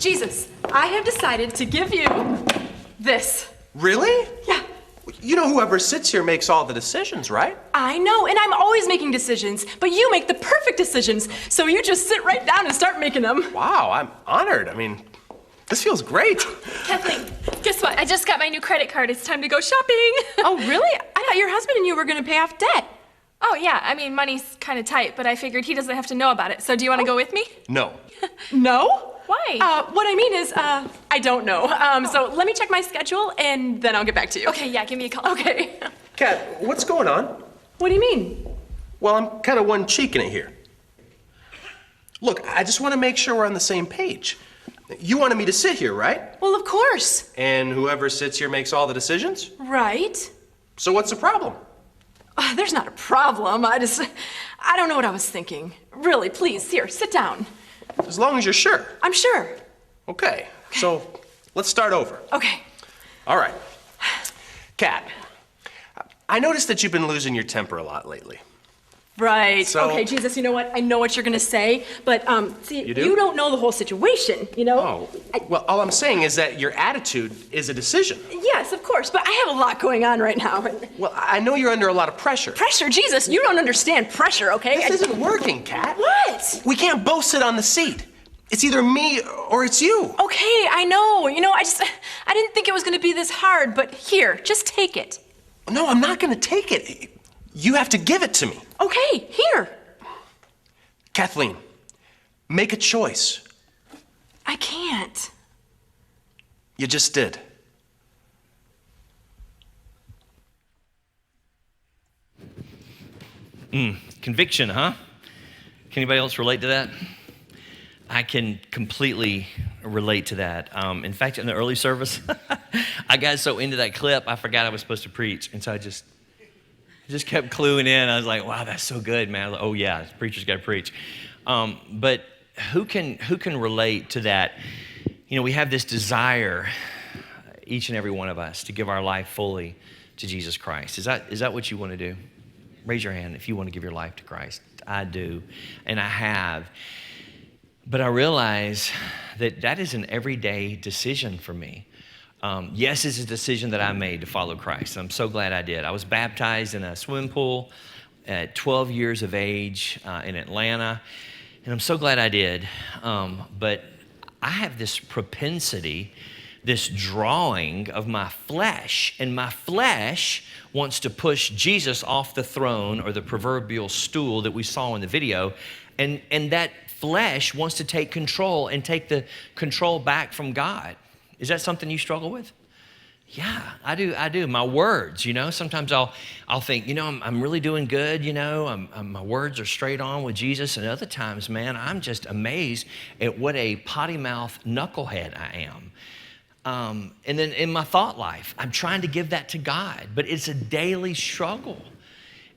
Jesus, I have decided to give you this. Really? Yeah. You know whoever sits here makes all the decisions, right? I know, and I'm always making decisions, but you make the perfect decisions, so you just sit right down and start making them. Wow, I'm honored. I mean, this feels great. Kathleen, guess what? I just got my new credit card. It's time to go shopping. Oh, really? I thought your husband and you were gonna pay off debt. Oh, yeah. I mean, money's kind of tight, but I figured he doesn't have to know about it. So do you want to go with me? No. No? Why? What I mean is, I don't know. So let me check my schedule and then I'll get back to you. Okay, yeah, give me a call. Okay. Kat, what's going on? What do you mean? Well, I'm kind of one cheeking it here. Look, I just want to make sure we're on the same page. You wanted me to sit here, right? Well, of course. And whoever sits here makes all the decisions? Right. So what's the problem? There's not a problem. I don't know what I was thinking. Really, please, here, sit down. As long as you're sure. I'm sure. Okay, so let's start over. Okay. All right. Kat, I noticed that you've been losing your temper a lot lately. Right. So- Okay, Jesus, you know what? I know what you're gonna say, but see, You do? you don't know the whole situation, you know? Oh, well, all I'm saying is that your attitude is a decision. Yes, of course, but I have a lot going on right now. Well, I know you're under a lot of pressure. Pressure, Jesus, you don't understand pressure, okay? This isn't working, Kat. What? We can't both sit on the seat. It's either me or it's you. Okay, I know. You know, I didn't think it was gonna be this hard, but here, just take it. No, I'm not gonna take it. You have to give it to me. Okay, here. Kathleen, make a choice. I can't. You just did. Conviction, huh? Can anybody else relate to that? I can completely relate to that. In fact, in the early service, I got so into that clip, I forgot I was supposed to preach. And so I just kept cluing in. I was like, wow, that's so good, man. I was like, oh yeah, the preacher's got to preach. But who can relate to that? You know, we have this desire, each and every one of us, to give our life fully to Jesus Christ. Is that what you want to do? Raise your hand if you want to give your life to Christ. I do, and I have. But I realize that is an everyday decision for me. Yes, it's a decision that I made to follow Christ. I'm so glad I did. I was baptized in a swimming pool at 12 years of age in Atlanta, and I'm so glad I did. But I have this propensity, this drawing of my flesh, and my flesh wants to push Jesus off the throne or the proverbial stool that we saw in the video, and that flesh wants to take control and take the control back from God. Is that something you struggle with? Yeah, I do. My words, you know, sometimes I'll think, you know, I'm really doing good, you know, my words are straight on with Jesus. And other times, man, I'm just amazed at what a potty mouth knucklehead I am. And then in my thought life, I'm trying to give that to God, but it's a daily struggle.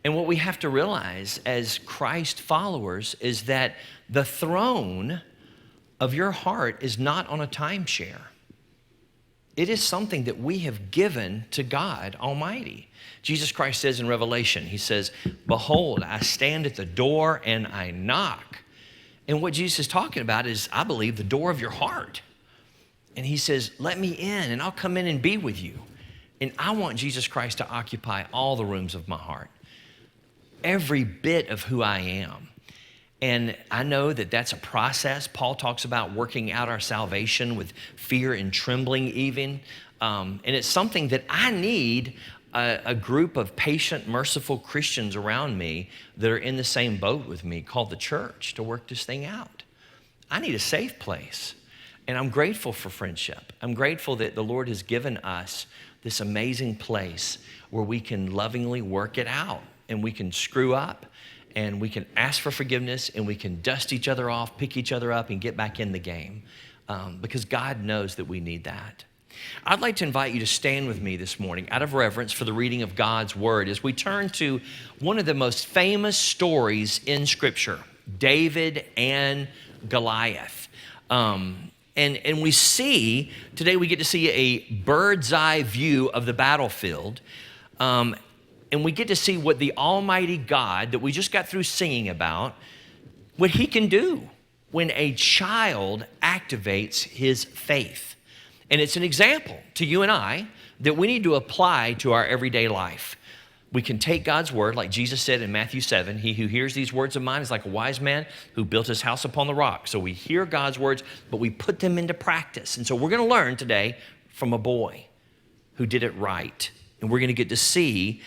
And what we have to realize as Christ followers is that the throne of your heart is not on a timeshare. It is something that we have given to God Almighty. Jesus Christ says in Revelation, he says, behold, I stand at the door and I knock. And what Jesus is talking about is, I believe, the door of your heart. And he says, let me in and I'll come in and be with you. And I want Jesus Christ to occupy all the rooms of my heart, every bit of who I am. And I know that that's a process. Paul talks about working out our salvation with fear and trembling even. And it's something that I need a group of patient, merciful Christians around me that are in the same boat with me called the church to work this thing out. I need a safe place. And I'm grateful for friendship. I'm grateful that the Lord has given us this amazing place where we can lovingly work it out and we can screw up and we can ask for forgiveness and we can dust each other off, pick each other up and get back in the game because God knows that we need that. I'd like to invite you to stand with me this morning out of reverence for the reading of God's word as we turn to one of the most famous stories in Scripture, David and Goliath. And we see, today we get to see a bird's eye view of the battlefield. And we get to see what the Almighty God that we just got through singing about, what he can do. when a child activates his faith. And it's an example to you and I that we need to apply to our everyday life. We can take God's word, like Jesus said in Matthew 7, he who hears these words of mine is like a wise man who built his house upon the rock. So we hear God's words, but we put them into practice. And so we're going to learn today from a boy who did it right. And we're going to get to see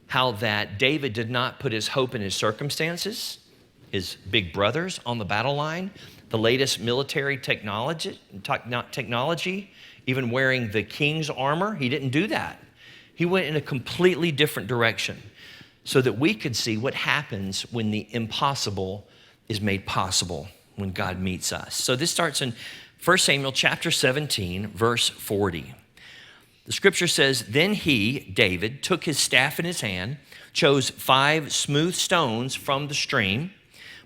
how that David did not put his hope in his circumstances, his big brothers on the battle line, the latest military technology, even wearing the king's armor. He didn't do that. He went in a completely different direction so that we could see what happens when the impossible is made possible, when God meets us. So this starts in 1 Samuel chapter 17, verse 40. The scripture says, then he, David, took his staff in his hand, chose 5 smooth stones from the stream,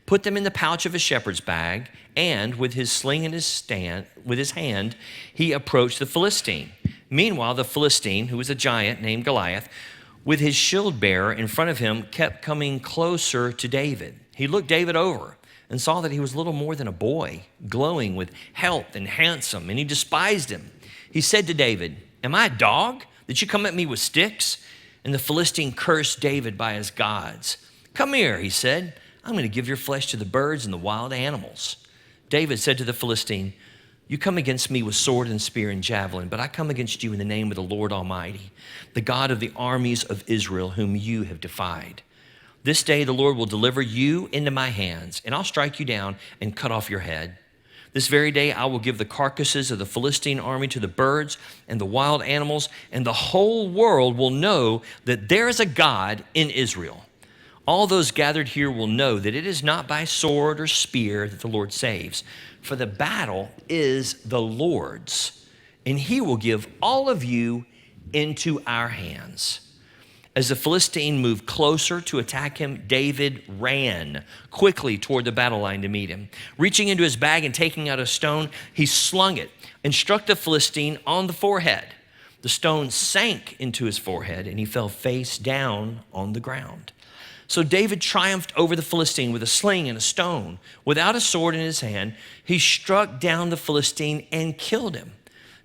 put them in the pouch of his shepherd's bag, and with his sling in his hand, he approached the Philistine. Meanwhile, the Philistine, who was a giant named Goliath, with his shield bearer in front of him, kept coming closer to David. He looked David over and saw that he was little more than a boy, glowing with health and handsome, and he despised him. He said to David, am I a dog that you come at me with sticks? And the Philistine cursed David by his gods. Come here, he said. I'm going to give your flesh to the birds and the wild animals. David said to the Philistine, you come against me with sword and spear and javelin, but I come against you in the name of the Lord Almighty, the God of the armies of Israel, whom you have defied. This day the Lord will deliver you into my hands, and I'll strike you down and cut off your head. This very day I will give the carcasses of the Philistine army to the birds and the wild animals, and the whole world will know that there is a God in Israel. All those gathered here will know that it is not by sword or spear that the Lord saves, for the battle is the Lord's, and he will give all of you into our hands. As the Philistine moved closer to attack him, David ran quickly toward the battle line to meet him. Reaching into his bag and taking out a stone, he slung it and struck the Philistine on the forehead. The stone sank into his forehead, and he fell face down on the ground. So David triumphed over the Philistine with a sling and a stone. Without a sword in his hand, he struck down the Philistine and killed him.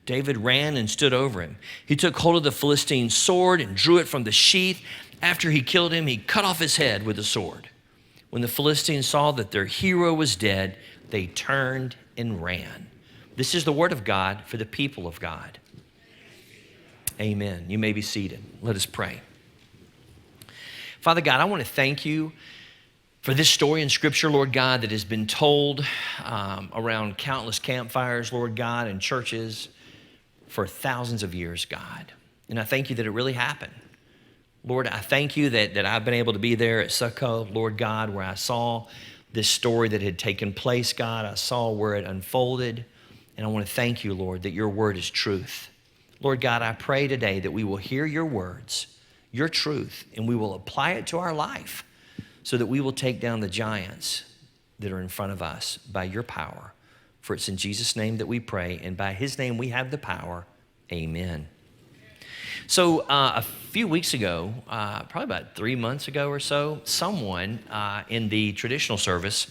David ran and stood over him. He took hold of the Philistine's sword and drew it from the sheath. After he killed him, he cut off his head with the sword. When the Philistines saw that their hero was dead, they turned and ran. This is the word of God for the people of God. Amen. You may be seated. Let us pray. Father God, I want to thank you for this story in Scripture, Lord God, that has been told around countless campfires, Lord God, and churches for thousands of years, God. And I thank you that it really happened. Lord, I thank you that I've been able to be there at Succoth, Lord God, where I saw this story that had taken place, God. I saw where it unfolded. And I want to thank you, Lord, that your word is truth. Lord God, I pray today that we will hear your words, your truth, and we will apply it to our life so that we will take down the giants that are in front of us by your power. For it's in Jesus' name that we pray, and by his name we have the power. Amen. So a few weeks ago, probably about 3 months ago or so, someone in the traditional service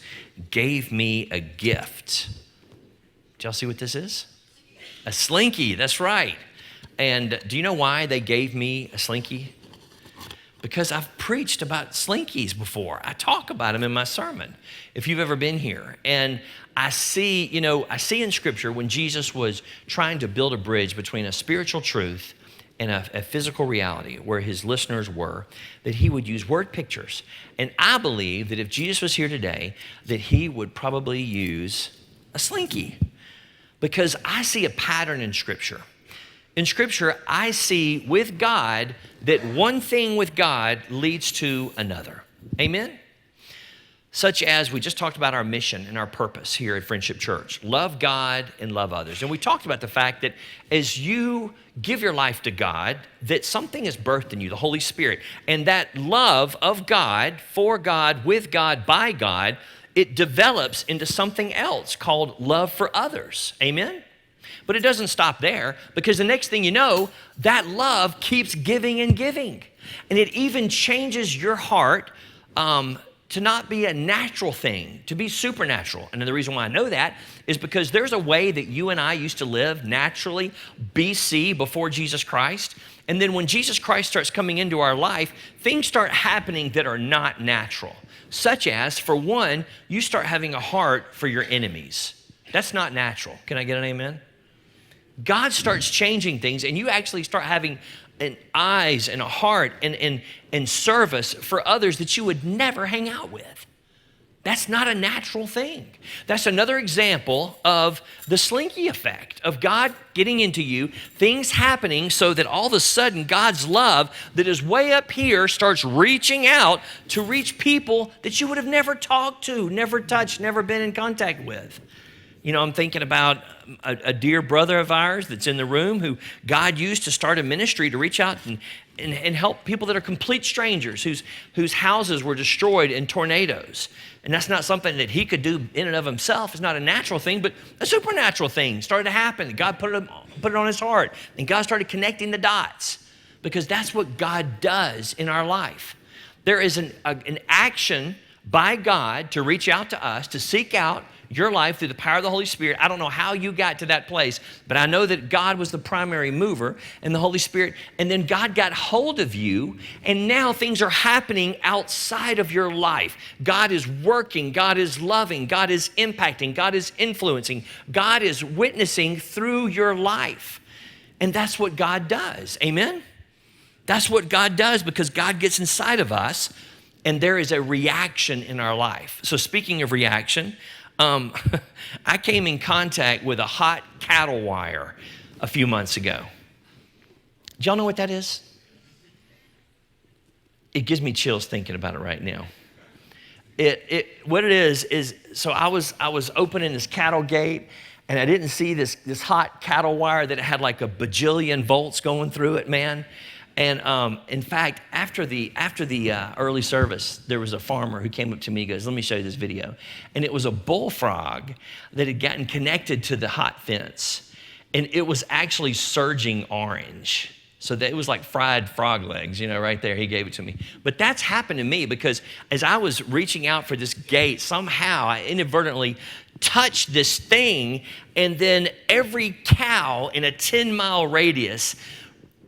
gave me a gift. Did y'all see what this is? A Slinky, that's right. And do you know why they gave me a Slinky? Because I've preached about Slinkies before. I talk about them in my sermon, if you've ever been here. And I see in Scripture when Jesus was trying to build a bridge between a spiritual truth and a physical reality where his listeners were, that he would use word pictures. And I believe that if Jesus was here today, that he would probably use a Slinky. Because I see a pattern in Scripture. In Scripture, I see with God that one thing with God leads to another. Amen? Such as we just talked about our mission and our purpose here at Friendship Church. Love God and love others. And we talked about the fact that as you give your life to God, that something is birthed in you, the Holy Spirit. And that love of God, for God, with God, by God, it develops into something else called love for others. Amen? But it doesn't stop there, because the next thing you know, that love keeps giving and giving. And it even changes your heart to not be a natural thing, to be supernatural. And the reason why I know that is because there's a way that you and I used to live naturally, BC, before Jesus Christ. And then when Jesus Christ starts coming into our life, things start happening that are not natural. Such as, for one, you start having a heart for your enemies. That's not natural. Can I get an amen? God starts changing things, and you actually start having an eyes and a heart and service for others that you would never hang out with. That's not a natural thing. That's another example of the Slinky effect, of God getting into you, things happening so that all of a sudden God's love that is way up here starts reaching out to reach people that you would have never talked to, never touched, never been in contact with. You know, I'm thinking about a dear brother of ours that's in the room who God used to start a ministry to reach out and help people that are complete strangers whose houses were destroyed in tornadoes. And that's not something that he could do in and of himself. It's not a natural thing, but a supernatural thing started to happen. God put it on his heart, and God started connecting the dots, because that's what God does in our life. There is an action by God to reach out to us, to seek out your life through the power of the Holy Spirit. I don't know how you got to that place, but I know that God was the primary mover and the Holy Spirit. And then God got hold of you, and now things are happening outside of your life. God is working, God is loving, God is impacting, God is influencing, God is witnessing through your life. And that's what God does. Amen? That's what God does, because God gets inside of us, and there is a reaction in our life. So speaking of reaction, I came in contact with a hot cattle wire a few months ago. Do y'all know what that is? It gives me chills thinking about it right now. What it is so I was opening this cattle gate, and I didn't see this hot cattle wire that had like a bajillion volts going through it, man. And in fact, after the early service, there was a farmer who came up to me and goes, "Let me show you this video." And it was a bullfrog that had gotten connected to the hot fence. And it was actually surging orange. So that it was like fried frog legs, you know, right there. He gave it to me. But that's happened to me because as I was reaching out for this gate, somehow I inadvertently touched this thing, and then every cow in a 10-mile radius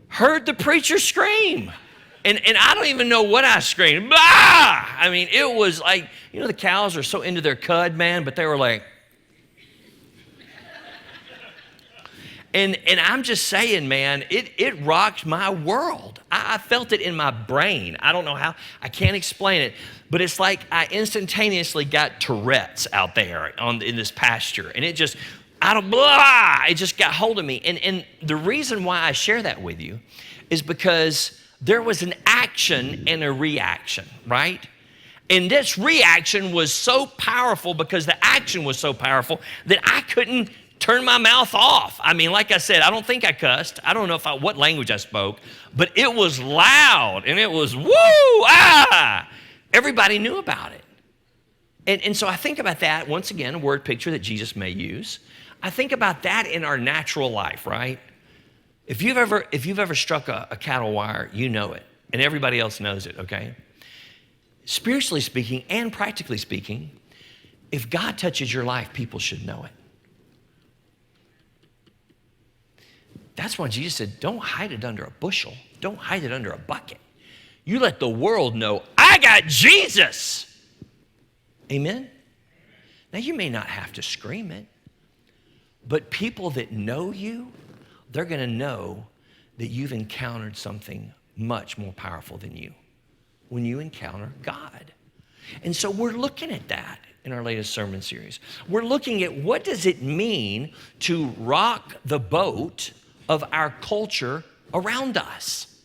heard the preacher scream. And I don't even know what I screamed. Bah! I mean, it was like, you know, the cows are so into their cud, man, but they were like, and I'm just saying, man, it rocked my world. I felt it in my brain. I don't know how, I can't explain it, but it's like I instantaneously got Tourette's out there in this pasture, and it just, it just got hold of me. And the reason why I share that with you is because there was an action and a reaction, right? And this reaction was so powerful because the action was so powerful that I couldn't turn my mouth off. I mean, like I said, I don't think I cussed. I don't know what language I spoke, but it was loud, and it was woo, ah. Everybody knew about it. And so I think about that, once again, a word picture that Jesus may use. I think about that in our natural life, right? If you've ever struck a cattle wire, you know it, and everybody else knows it, okay? Spiritually speaking and practically speaking, if God touches your life, people should know it. That's why Jesus said, don't hide it under a bushel. Don't hide it under a bucket. You let the world know, I got Jesus. Amen? Now, you may not have to scream it, but people that know you, they're going to know that you've encountered something much more powerful than you when you encounter God. And so we're looking at that in our latest sermon series. We're looking at what does it mean to rock the boat of our culture around us.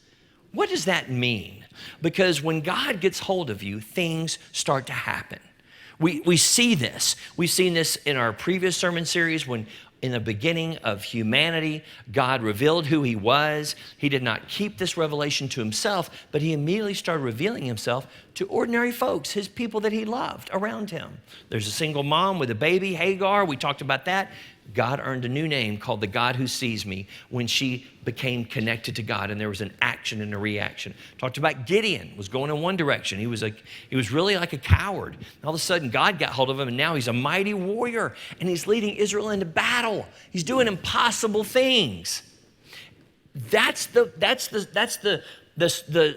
What does that mean? Because when God gets hold of you, things start to happen. We see this. We've seen this in our previous sermon series when in the beginning of humanity, God revealed who he was. He did not keep this revelation to himself, but he immediately started revealing himself to ordinary folks, his people that he loved around him. There's a single mom with a baby, Hagar. We talked about that. God earned a new name called the God who sees me when she became connected to God, and there was an action and a reaction. Talked about Gideon was going in one direction. He was really like a coward. And all of a sudden, God got hold of him, and now he's a mighty warrior, and he's leading Israel into battle. He's doing impossible things. That's the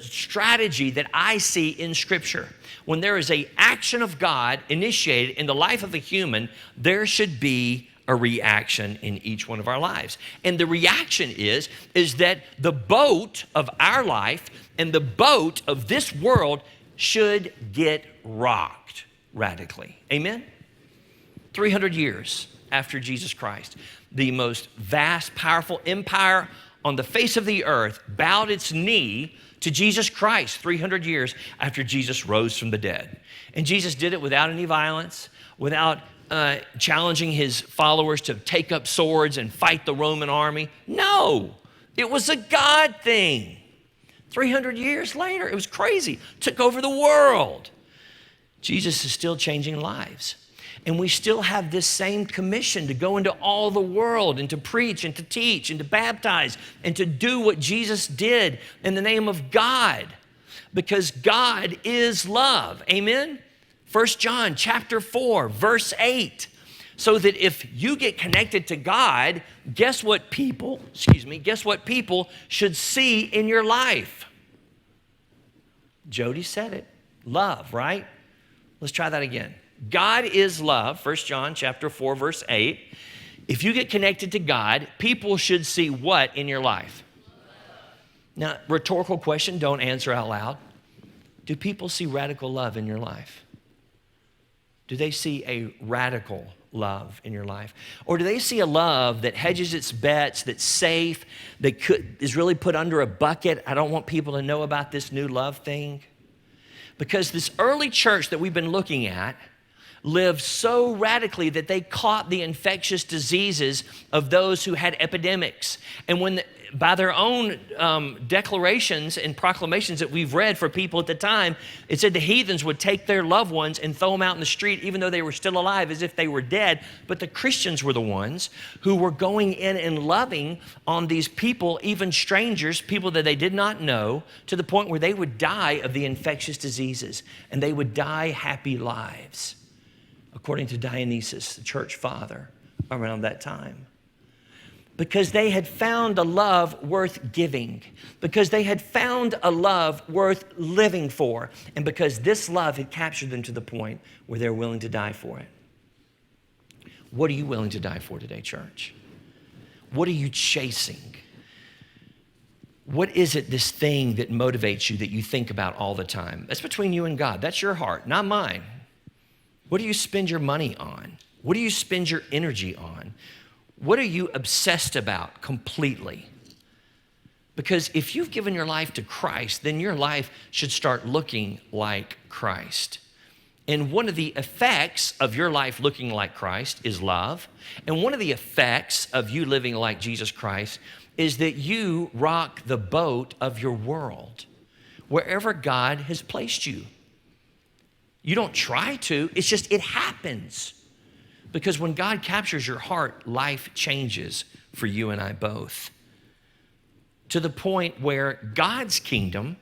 strategy that I see in Scripture. When there is an action of God initiated in the life of a human, there should be a reaction in each one of our lives. And the reaction is that the boat of our life and the boat of this world should get rocked radically. Amen? 300 years after Jesus Christ, the most vast, powerful empire on the face of the earth bowed its knee to Jesus Christ 300 years after Jesus rose from the dead. And Jesus did it without any violence, without challenging his followers to take up swords and fight the Roman army. No, it was a God thing. 300 years later, it was crazy. Took over the world. Jesus is still changing lives. And we still have this same commission to go into all the world and to preach and to teach and to baptize and to do what Jesus did in the name of God, because God is love. Amen? 1 John chapter 4, verse 8. So that if you get connected to God, guess what people should see in your life? Jody said it. Love, right? Let's try that again. God is love, 1 John chapter 4, verse 8. If you get connected to God, people should see what in your life? Now, rhetorical question, don't answer out loud. Do people see radical love in your life? Do they see a radical love in your life? Or do they see a love that hedges its bets, that's safe, that is really put under a bucket? I don't want people to know about this new love thing. Because this early church that we've been looking at lived so radically that they caught the infectious diseases of those who had epidemics. And by their own declarations and proclamations that we've read for people at the time, it said the heathens would take their loved ones and throw them out in the street even though they were still alive, as if they were dead. But the Christians were the ones who were going in and loving on these people, even strangers, people that they did not know, to the point where they would die of the infectious diseases and they would die happy lives, according to Dionysius, the church father, around that time. Because they had found a love worth giving, because they had found a love worth living for, and because this love had captured them to the point where they're willing to die for it. What are you willing to die for today, church? What are you chasing? What is it, this thing that motivates you, that you think about all the time? That's between you and God. That's your heart, not mine. What do you spend your money on? What do you spend your energy on? What are you obsessed about completely? Because if you've given your life to Christ, then your life should start looking like Christ. And one of the effects of your life looking like Christ is love. And one of the effects of you living like Jesus Christ is that you rock the boat of your world, wherever God has placed you. You don't try to, it's just, it happens. Because when God captures your heart, life changes for you and I both. To the point where God's kingdom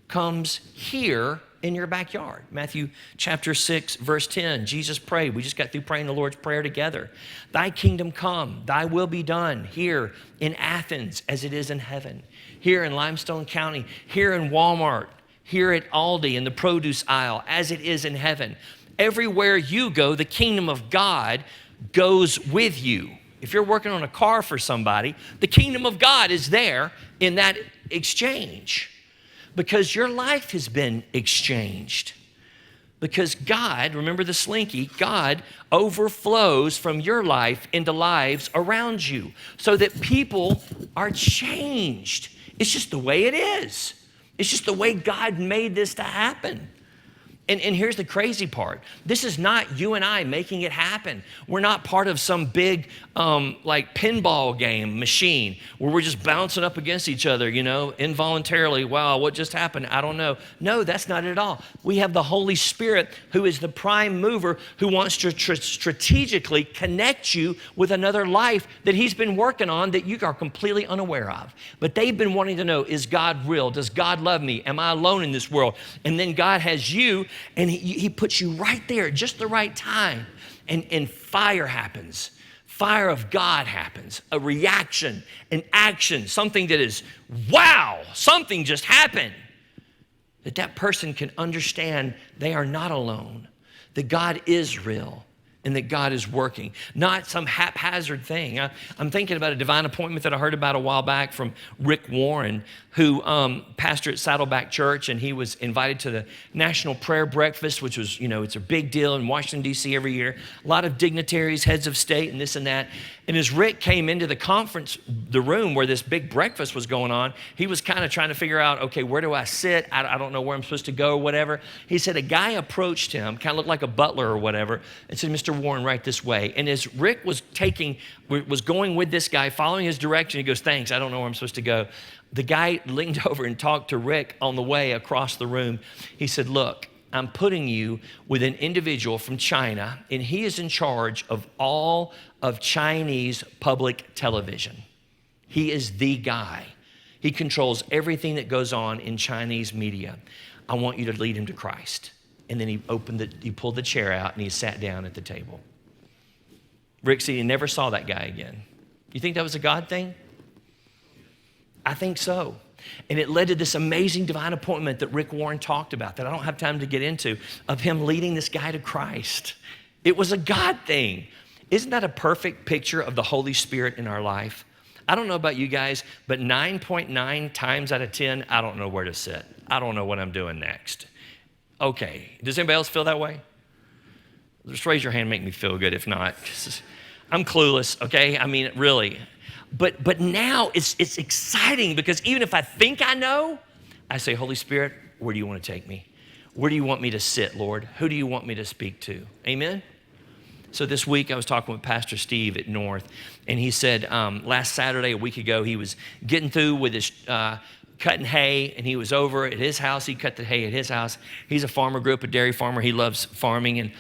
comes here in your backyard. Matthew chapter 6, verse 10, Jesus prayed. We just got through praying the Lord's Prayer together. Thy kingdom come, thy will be done here in Athens as it is in heaven. Here in Limestone County, here in Walmart, here at Aldi in the produce aisle, as it is in heaven. Everywhere you go, the kingdom of God goes with you. If you're working on a car for somebody, the kingdom of God is there in that exchange, because your life has been exchanged. Because God, remember the Slinky, God overflows from your life into lives around you so that people are changed. It's just the way it is. It's just the way God made this to happen. And here's the crazy part. This is not you and I making it happen. We're not part of some big like pinball game machine where we're just bouncing up against each other, involuntarily. Wow, what just happened? I don't know. No, that's not it at all. We have the Holy Spirit who is the prime mover who wants to strategically connect you with another life that he's been working on that you are completely unaware of. But they've been wanting to know, is God real? Does God love me? Am I alone in this world? And then God has you, and he puts you right there at just the right time. And fire happens. Fire of God happens. A reaction, an action, something that is, wow, something just happened. That person can understand they are not alone, that God is real, and that God is working, not some haphazard thing. I'm thinking about a divine appointment that I heard about a while back from Rick Warren, who pastored at Saddleback Church, and he was invited to the National Prayer Breakfast, which was, it's a big deal in Washington, D.C. every year. A lot of dignitaries, heads of state, and this and that. And as Rick came into the room where this big breakfast was going on, he was kind of trying to figure out, okay, where do I sit? I don't know where I'm supposed to go or whatever. He said a guy approached him, kind of looked like a butler or whatever, and said, Mr. Warren, right this way. And as Rick was going with this guy, following his direction, he goes, thanks, I don't know where I'm supposed to go. The guy leaned over and talked to Rick on the way across the room. He said, look, I'm putting you with an individual from China, and he is in charge of all of Chinese public television. He is the guy. He controls everything that goes on in Chinese media. I want you to lead him to Christ. And then he pulled the chair out and he sat down at the table. Rick said he never saw that guy again. You think that was a God thing? I think so. And it led to this amazing divine appointment that Rick Warren talked about that I don't have time to get into, of him leading this guy to Christ. It was a God thing. Isn't that a perfect picture of the Holy Spirit in our life? I don't know about you guys, but 9.9 times out of 10, I don't know where to sit. I don't know what I'm doing next. Okay, does anybody else feel that way? Just raise your hand, make me feel good. If not, I'm clueless, okay? I mean, really. But now it's exciting because even if I think I know, I say, Holy Spirit, where do you want to take me? Where do you want me to sit, Lord? Who do you want me to speak to? Amen? So this week I was talking with Pastor Steve at North, and he said last Saturday, a week ago, he was getting through with his cutting hay, and he was over at his house. He cut the hay at his house. He's a farmer, grew up a dairy farmer. He loves farming, and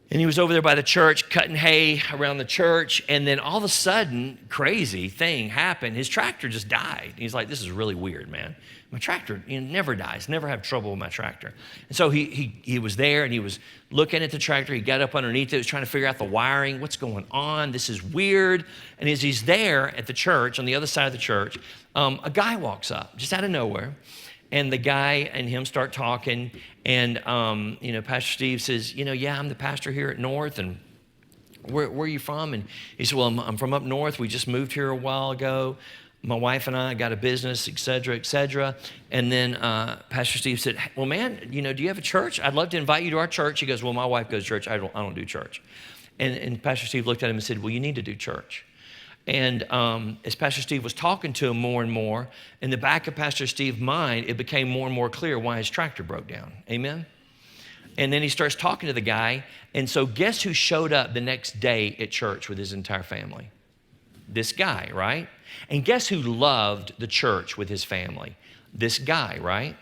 he was over there by the church cutting hay around the church, and then all of a sudden, crazy thing happened. His tractor just died. He's like, this is really weird, man. My tractor never dies, never have trouble with my tractor. And so he was there, and he was looking at the tractor. He got up underneath it, was trying to figure out the wiring. What's going on? This is weird. And as he's there at the church, on the other side of the church, a guy walks up, just out of nowhere. And the guy and him start talking, and Pastor Steve says, yeah, I'm the pastor here at North, and where are you from? And he said, well, I'm from up north. We just moved here a while ago. My wife and I got a business, et cetera, et cetera. And then Pastor Steve said, well, man, do you have a church? I'd love to invite you to our church. He goes, well, my wife goes to church. I don't do church. And Pastor Steve looked at him and said, well, you need to do church. And as Pastor Steve was talking to him more and more, in the back of Pastor Steve's mind, it became more and more clear why his tractor broke down. Amen? And then he starts talking to the guy. And so guess who showed up the next day at church with his entire family? This guy, right? And guess who loved the church with his family? This guy, right?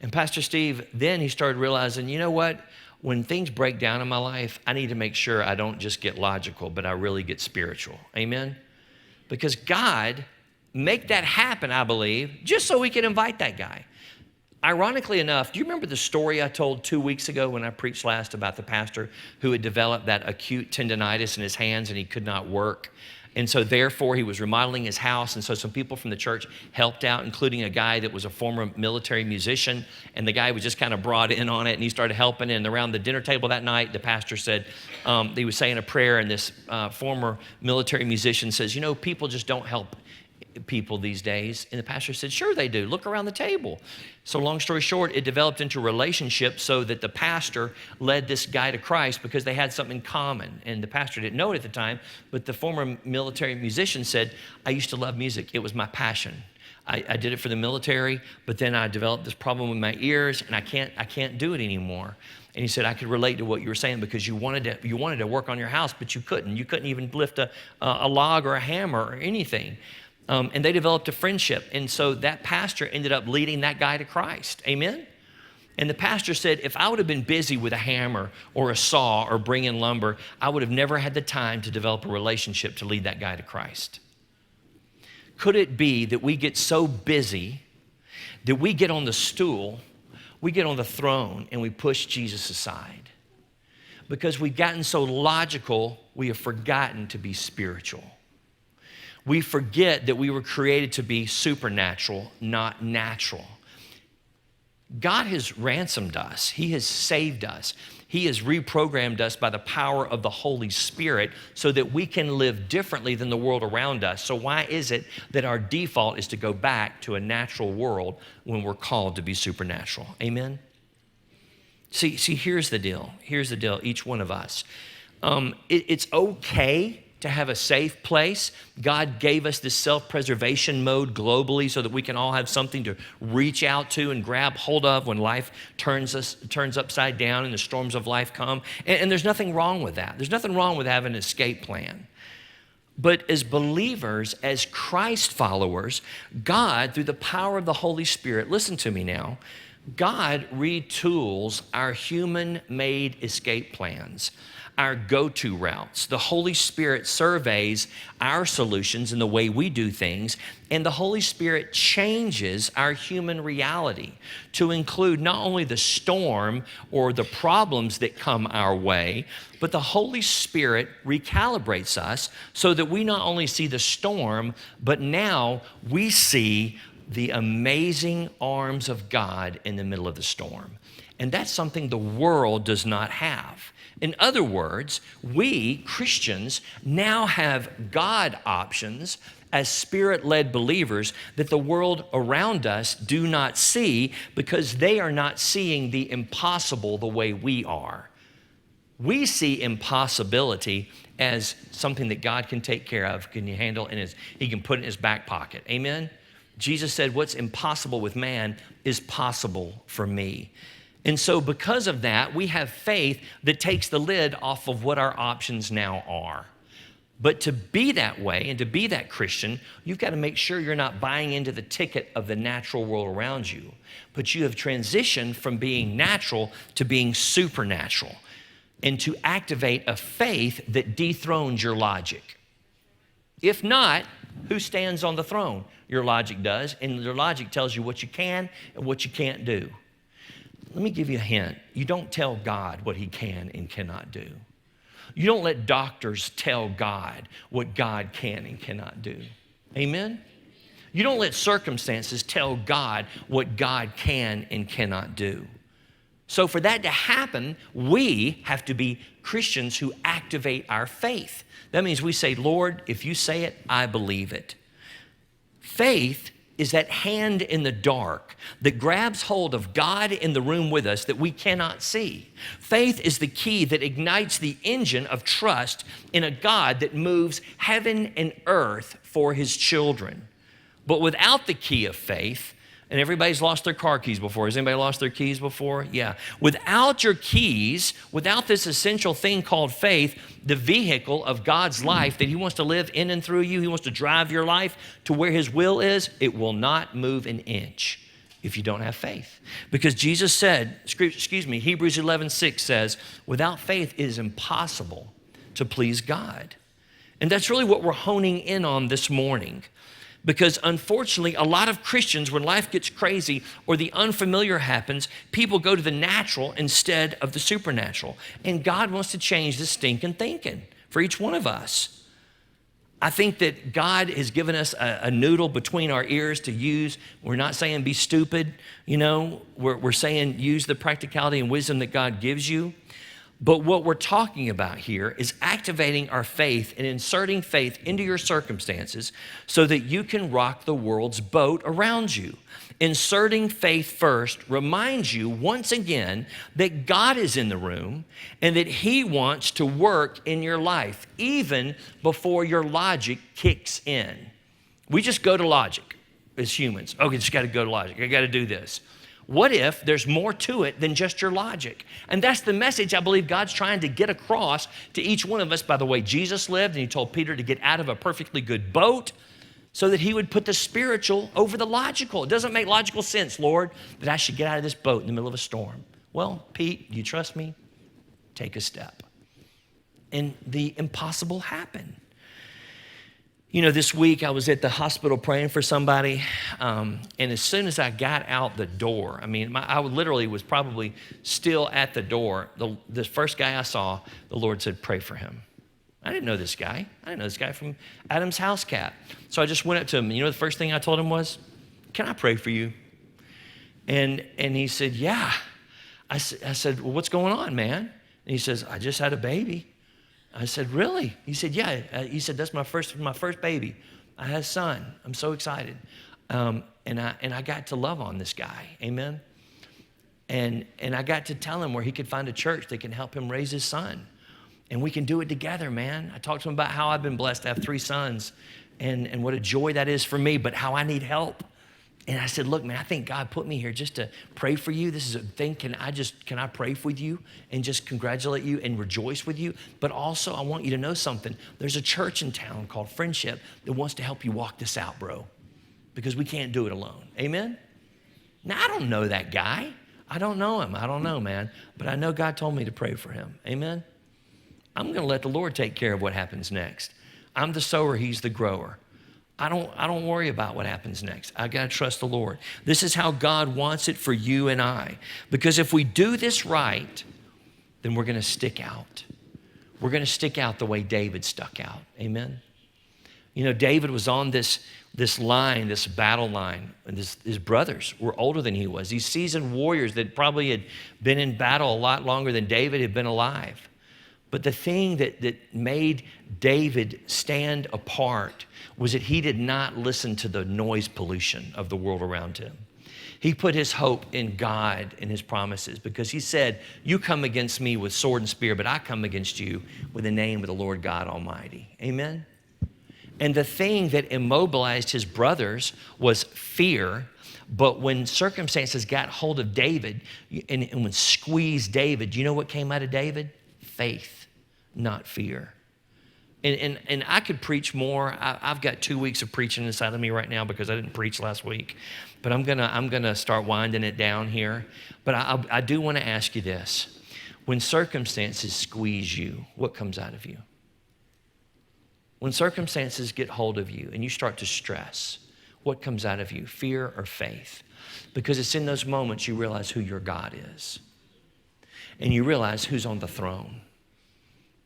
And Pastor Steve, then he started realizing, you know what? When things break down in my life, I need to make sure I don't just get logical, but I really get spiritual. Amen? Because God make that happen, I believe, just so we can invite that guy. Ironically enough, do you remember the story I told 2 weeks ago when I preached last about the pastor who had developed that acute tendonitis in his hands and he could not work? And so therefore he was remodeling his house, and so some people from the church helped out, including a guy that was a former military musician, and the guy was just kind of brought in on it, and he started helping. And around the dinner table that night, the pastor said, he was saying a prayer, and this former military musician says, people just don't help people these days. And the pastor said, sure they do. Look around the table. So long story short, it developed into a relationship so that the pastor led this guy to Christ because they had something in common. And the pastor didn't know it at the time, but the former military musician said, I used to love music. It was my passion. I did it for the military, but then I developed this problem with my ears, and I can't do it anymore. And he said, I could relate to what you were saying because you wanted to work on your house, but you couldn't. You couldn't even lift a log or a hammer or anything. And they developed a friendship. And so that pastor ended up leading that guy to Christ. Amen? And the pastor said, if I would have been busy with a hammer or a saw or bringing lumber, I would have never had the time to develop a relationship to lead that guy to Christ. Could it be that we get so busy that we get on the stool, we get on the throne, and we push Jesus aside? Because we've gotten so logical, we have forgotten to be spiritual. We forget that we were created to be supernatural, not natural. God has ransomed us. He has saved us. He has reprogrammed us by the power of the Holy Spirit so that we can live differently than the world around us. So why is it that our default is to go back to a natural world when we're called to be supernatural? Amen? See, here's the deal. Here's the deal, each one of us. It's okay to have a safe place. God gave us this self-preservation mode globally so that we can all have something to reach out to and grab hold of when life turns upside down and the storms of life come. And there's nothing wrong with that. There's nothing wrong with having an escape plan. But as believers, as Christ followers, God, through the power of the Holy Spirit, listen to me now, God retools our human-made escape plans, our go-to routes. The Holy Spirit surveys our solutions and the way we do things, and the Holy Spirit changes our human reality to include not only the storm or the problems that come our way, but the Holy Spirit recalibrates us so that we not only see the storm, but now we see the amazing arms of God in the middle of the storm. And that's something the world does not have. In other words, we Christians now have God options as Spirit-led believers that the world around us do not see because they are not seeing the impossible the way we are. We see impossibility as something that God can take care of, can you handle, and he can put it in his back pocket. Amen? Jesus said, what's impossible with man is possible for me. And so because of that, we have faith that takes the lid off of what our options now are. But to be that way and to be that Christian, you've got to make sure you're not buying into the ticket of the natural world around you, but you have transitioned from being natural to being supernatural and to activate a faith that dethrones your logic. If not, who stands on the throne? Your logic does, and your logic tells you what you can and what you can't do. Let me give you a hint. You don't tell God what he can and cannot do. You don't let doctors tell God what God can and cannot do. Amen? You don't let circumstances tell God what God can and cannot do. So for that to happen, we have to be Christians who activate our faith. That means we say, Lord, if you say it, I believe it. Faith is that hand in the dark that grabs hold of God in the room with us that we cannot see. Faith is the key that ignites the engine of trust in a God that moves heaven and earth for his children. But without the key of faith, and everybody's lost their car keys before. Has anybody lost their keys before? Yeah. Without your keys, without this essential thing called faith, the vehicle of God's life that he wants to live in and through you, he wants to drive your life to where his will is, it will not move an inch if you don't have faith. Because Jesus said, Hebrews 11:6 says, without faith it is impossible to please God. And that's really what we're honing in on this morning. Because unfortunately, a lot of Christians, when life gets crazy or the unfamiliar happens, people go to the natural instead of the supernatural. And God wants to change this stinking thinking for each one of us. I think that God has given us a noodle between our ears to use. We're not saying be stupid, we're saying use the practicality and wisdom that God gives you. But what we're talking about here is activating our faith and inserting faith into your circumstances so that you can rock the world's boat around you. Inserting faith first reminds you once again that God is in the room and that he wants to work in your life even before your logic kicks in. We just go to logic. as humans. Okay, just got to go to logic. I got to do this. What if there's more to it than just your logic? And that's the message I believe God's trying to get across to each one of us by the way Jesus lived, and he told Peter to get out of a perfectly good boat so that he would put the spiritual over the logical. It doesn't make logical sense, Lord, that I should get out of this boat in the middle of a storm. Well, Pete, do you trust me? Take a step. And the impossible happened. You know, this week I was at the hospital praying for somebody, and as soon as I got out the door, I mean, I literally was probably still at the door. The first guy I saw, the Lord said, pray for him. I didn't know this guy. I didn't know this guy from Adam's house cat. So I just went up to him, and you know the first thing I told him was, can I pray for you? And he said, yeah. I said, well, what's going on, man? And he says, I just had a baby. I said, really? He said, yeah. He said, that's my first baby. I had a son. I'm so excited. And I got to love on this guy. Amen. And I got to tell him where he could find a church that can help him raise his son. And we can do it together, man. I talked to him about how I've been blessed to have 3 sons and what a joy that is for me, but how I need help. And I said, look, man, I think God put me here just to pray for you. This is a thing. Can I pray with you and just congratulate you and rejoice with you? But also, I want you to know something. There's a church in town called Friendship that wants to help you walk this out, bro, because we can't do it alone. Amen? Now, I don't know that guy. I don't know him. I don't know, man. But I know God told me to pray for him. Amen? I'm going to let the Lord take care of what happens next. I'm the sower. He's the grower. I don't worry about what happens next. I got to trust the Lord. This is how God wants it for you and I. Because if we do this right, then we're going to stick out. We're going to stick out the way David stuck out. Amen? You know, David was on this line, this battle line, and his brothers were older than he was. These seasoned warriors that probably had been in battle a lot longer than David had been alive. But the thing that made David stand apart was that he did not listen to the noise pollution of the world around him. He put his hope in God and his promises because he said, you come against me with sword and spear, but I come against you with the name of the Lord God Almighty. Amen? And the thing that immobilized his brothers was fear. But when circumstances got hold of David and when squeezed David, you know what came out of David? Faith, not fear. And I could preach more. I've got 2 weeks of preaching inside of me right now because I didn't preach last week. But I'm gonna start winding it down here. But I do want to ask you this. When circumstances squeeze you, what comes out of you? When circumstances get hold of you and you start to stress, what comes out of you? Fear or faith? Because it's in those moments you realize who your God is. And you realize who's on the throne.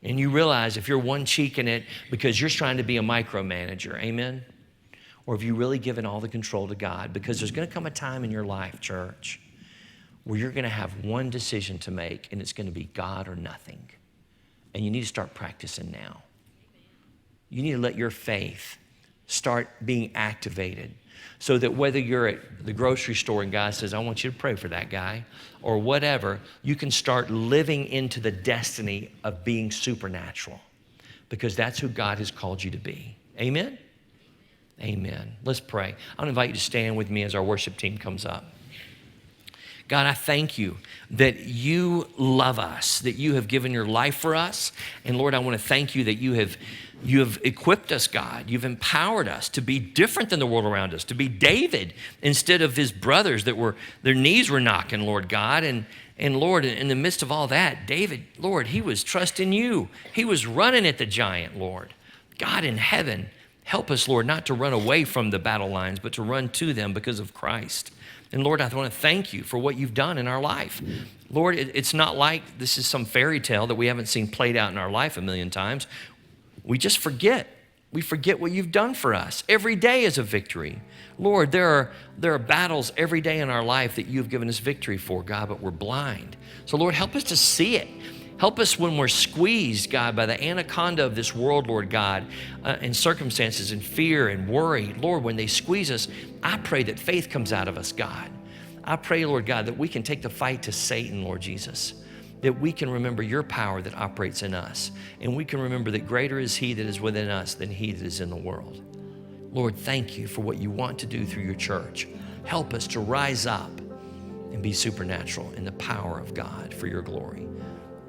And you realize if you're one cheek in it because you're trying to be a micromanager, amen? Or have you really given all the control to God? Because there's going to come a time in your life, church, where you're going to have one decision to make, and it's going to be God or nothing. And you need to start practicing now. You need to let your faith start being activated so that whether you're at the grocery store and God says, I want you to pray for that guy, or whatever, you can start living into the destiny of being supernatural because that's who God has called you to be. Amen? Amen. Let's pray. I'll invite you to stand with me as our worship team comes up. God, I thank you that you love us, that you have given your life for us. And Lord, I want to thank you that you have equipped us, God. You've empowered us to be different than the world around us, to be David instead of his brothers that their knees were knocking, Lord God. And Lord, in the midst of all that, David, Lord, he was trusting you. He was running at the giant, Lord. God in heaven, help us, Lord, not to run away from the battle lines, but to run to them because of Christ. And Lord, I want to thank you for what you've done in our life. Lord, it's not like this is some fairy tale that we haven't seen played out in our life a million times. We just forget. We forget what you've done for us. Every day is a victory. Lord, there are battles every day in our life that you've given us victory for, God, but we're blind. So Lord, help us to see it. Help us when we're squeezed, God, by the anaconda of this world, Lord God, and circumstances and fear and worry. Lord, when they squeeze us, I pray that faith comes out of us, God. I pray, Lord God, that we can take the fight to Satan, Lord Jesus, that we can remember your power that operates in us, and we can remember that greater is he that is within us than he that is in the world. Lord, thank you for what you want to do through your church. Help us to rise up and be supernatural in the power of God for your glory.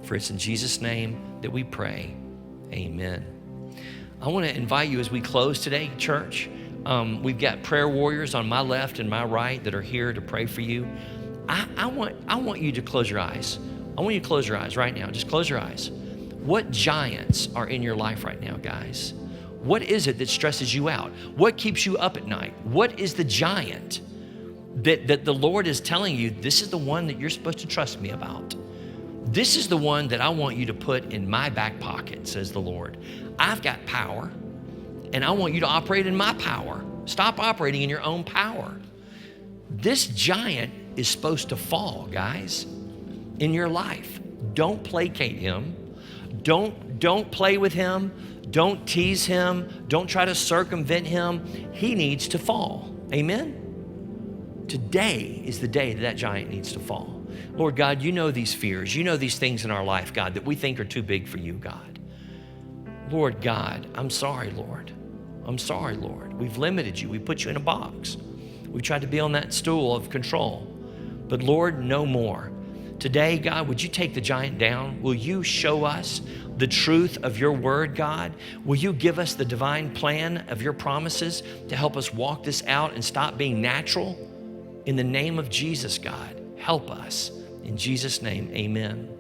For it's in Jesus' name that we pray. Amen. I want to invite you as we close today, church. We've got prayer warriors on my left and my right that are here to pray for you. I want you to close your eyes. I want you to close your eyes right now. Just close your eyes. What giants are in your life right now, guys? What is it that stresses you out? What keeps you up at night? What is the giant that the Lord is telling you, this is the one that you're supposed to trust me about? This is the one that I want you to put in my back pocket, says the Lord. I've got power, and I want you to operate in my power. Stop operating in your own power. This giant is supposed to fall, guys, in your life. Don't placate him. Don't play with him. Don't tease him. Don't try to circumvent him. He needs to fall. Amen? Today is the day that giant needs to fall. Lord God, you know these fears. You know these things in our life, God, that we think are too big for you, God. Lord God, I'm sorry, Lord. I'm sorry, Lord. We've limited you. We put you in a box. We tried to be on that stool of control. But Lord, no more. Today, God, would you take the giant down? Will you show us the truth of your word, God? Will you give us the divine plan of your promises to help us walk this out and stop being natural? In the name of Jesus, God, help us. In Jesus' name, amen.